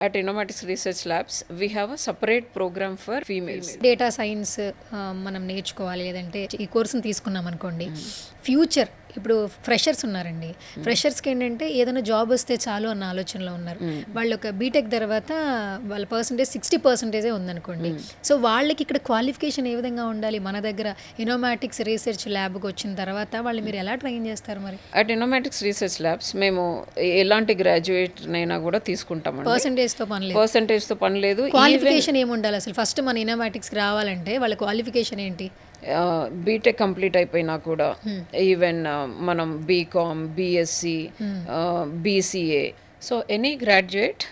At Innomatics Research Labs, we have a separate program for females. Data science మనం నేర్చుకోవాలి లేదంటే ఈ కోర్సుని తీసుకున్నాం అనుకోండి, ఫ్యూచర్ ఇప్పుడు ఫ్రెషర్స్ ఉన్నారండి, ఫ్రెషర్స్కి ఏంటంటే ఏదైనా జాబ్ వస్తే చాలు అన్న ఆలోచనలో ఉన్నారు. వాళ్ళు ఒక బీటెక్ తర్వాత వాళ్ళ పర్సంటేజ్ 60% ఉందనుకోండి. సో వాళ్ళకి ఇక్కడ క్వాలిఫికేషన్ ఏ విధంగా ఉండాలి? మన దగ్గర ఇన్నోమాటిక్స్ రీసెర్చ్ ల్యాబ్కి వచ్చిన తర్వాత వాళ్ళు మీరు ఎలా ట్రైన్ చేస్తారు మరి? అట్ ఇన్నోమాటిక్స్ రీసెర్చ్ ల్యాబ్స్ మేము ఎలాంటి గ్రాడ్యుయేట్ అయినా కూడా తీసుకుంటాం. పర్సంటేజ్తో పని లేదు. క్వాలిఫికేషన్ ఏమి ఉండాలి అసలు? ఫస్ట్ మన ఇన్నోమాటిక్స్కి రావాలంటే వాళ్ళ క్వాలిఫికేషన్ ఏంటి? బీటెక్ కంప్లీట్ అయిపోయినా కూడా ఈవెన్ మనం B Com, BSc, BCA, so any graduate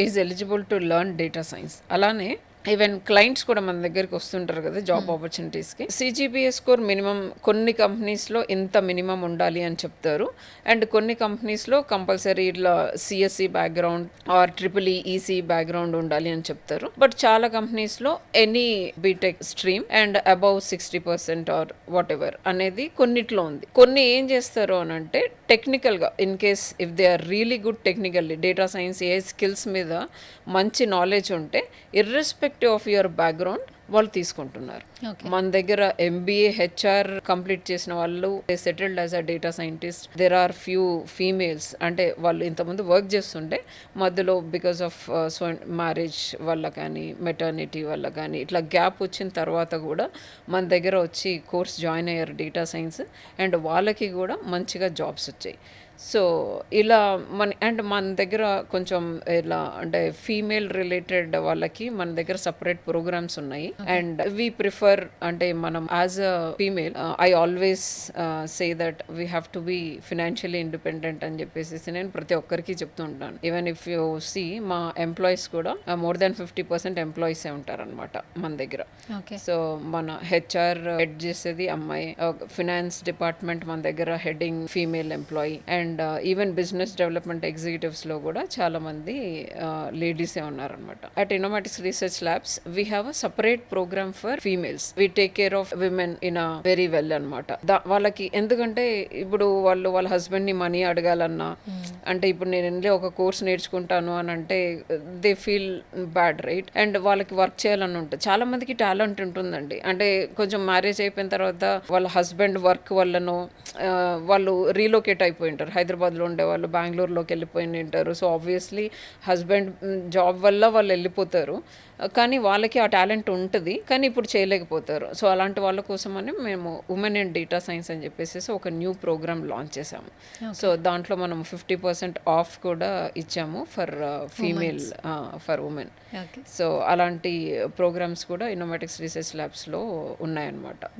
is eligible to learn data science. అలానే ఈవెన్ క్లయింట్స్ కూడా మన దగ్గరికి వస్తుంటారు కదా జాబ్ ఆపర్చునిటీస్కి. సిజిపిఏ స్కోర్ మినిమం కొన్ని కంపెనీస్లో ఇంత మినిమం ఉండాలి అని చెప్తారు, అండ్ కొన్ని కంపెనీస్లో కంపల్సరీ ఇట్లా CSC background or EEC background ఉండాలి అని చెప్తారు. బట్ చాలా కంపెనీస్లో any BTech stream and above 60% or whatever అనేది కొన్నిట్లో ఉంది. కొన్ని ఏం చేస్తారు అని అంటే టెక్నికల్గా in case if they are really good technically data science ఏ స్కిల్స్ మీద మంచి నాలెడ్జ్ ఉంటే ఇర్రెస్పెక్టివ్ ఆఫ్ యువర్ బ్యాక్గ్రౌండ్ వాళ్ళు తీసుకుంటున్నారు. మన దగ్గర ఎంబీఏ హెచ్ఆర్ కంప్లీట్ చేసిన వాళ్ళు settled as a data scientist. There are few females, అంటే వాళ్ళు ఇంతకుముందు వర్క్ చేస్తుంటే మధ్యలో బికాస్ ఆఫ్ మ్యారేజ్ వల్ల కానీ మెటర్నిటీ వల్ల కానీ ఇట్లా గ్యాప్ వచ్చిన తర్వాత కూడా మన దగ్గర వచ్చి కోర్స్ జాయిన్ అయ్యారు డేటా సైన్స్, అండ్ వాళ్ళకి కూడా మంచిగా జాబ్స్ వచ్చాయి. సో ఇలా మన దగ్గర కొంచెం ఇలా అంటే ఫీమేల్ రిలేటెడ్ వాళ్ళకి మన దగ్గర సపరేట్ ప్రోగ్రామ్స్ ఉన్నాయి. అండ్ వీ ప్రిఫర్, అంటే మనం as a female I always say that we have to be financially independent అని చెప్పేసి నేను ప్రతి ఒక్కరికి చెప్తూ ఉంటాను. ఈవెన్ ఇఫ్ యూ సీ మా ఎంప్లాయీస్ కూడా మోర్ దాన్ 50% ఎంప్లాయీసే ఉంటారనమాట మన దగ్గర. సో మన హెచ్ఆర్ హెడ్ చేసేది అమ్మాయి, ఫినాన్స్ డిపార్ట్మెంట్ మన దగ్గర heading female employee, and even business development executives లో కూడా చాలా మంది లేడీసే ఉన్నారనమాట. At Innomatics research labs we have a separate programme for females. We take care of women in a very well అనమాట. వాళ్ళకి ఎందుకంటే ఇప్పుడు వాళ్ళ హస్బెండ్ ని మనీ అడగాలన్నా, అంటే ఇప్పుడు నేను వెళ్ళి ఒక కోర్స్ నేర్చుకుంటాను అని అంటే they feel bad, right? And వాళ్ళకి వర్క్ చేయాలని ఉంటుంది. చాలా మందికి టాలెంట్ ఉంటుందండి, అంటే కొంచెం మ్యారేజ్ అయిపోయిన తర్వాత వాళ్ళ హస్బెండ్ వర్క్ వల్లనో వాళ్ళు రీలోకేట్ అయిపోయి ఉంటారు. హైదరాబాద్లో ఉండేవాళ్ళు బెంగళూరులోకి వెళ్ళిపోయి ఉంటారు. సో ఆబ్వియస్లీ హస్బెండ్ జాబ్ వల్ల వాళ్ళు వెళ్ళిపోతారు, కానీ వాళ్ళకి ఆ టాలెంట్ ఉంటుంది, కానీ ఇప్పుడు చేయలేకపోతారు. సో అలాంటి వాళ్ళ కోసమని మేము ఉమెన్ ఇన్ డేటా సైన్స్ అని చెప్పేసి ఒక న్యూ ప్రోగ్రామ్ లాంచ్ చేసాము. సో దాంట్లో మనం 50% ఆఫ్ కూడా ఇచ్చాము for female, for women. So అలాంటి ప్రోగ్రామ్స్ కూడా ఇన్నోమాటిక్స్ రీసెర్చ్ ల్యాబ్స్లో ఉన్నాయన్నమాట.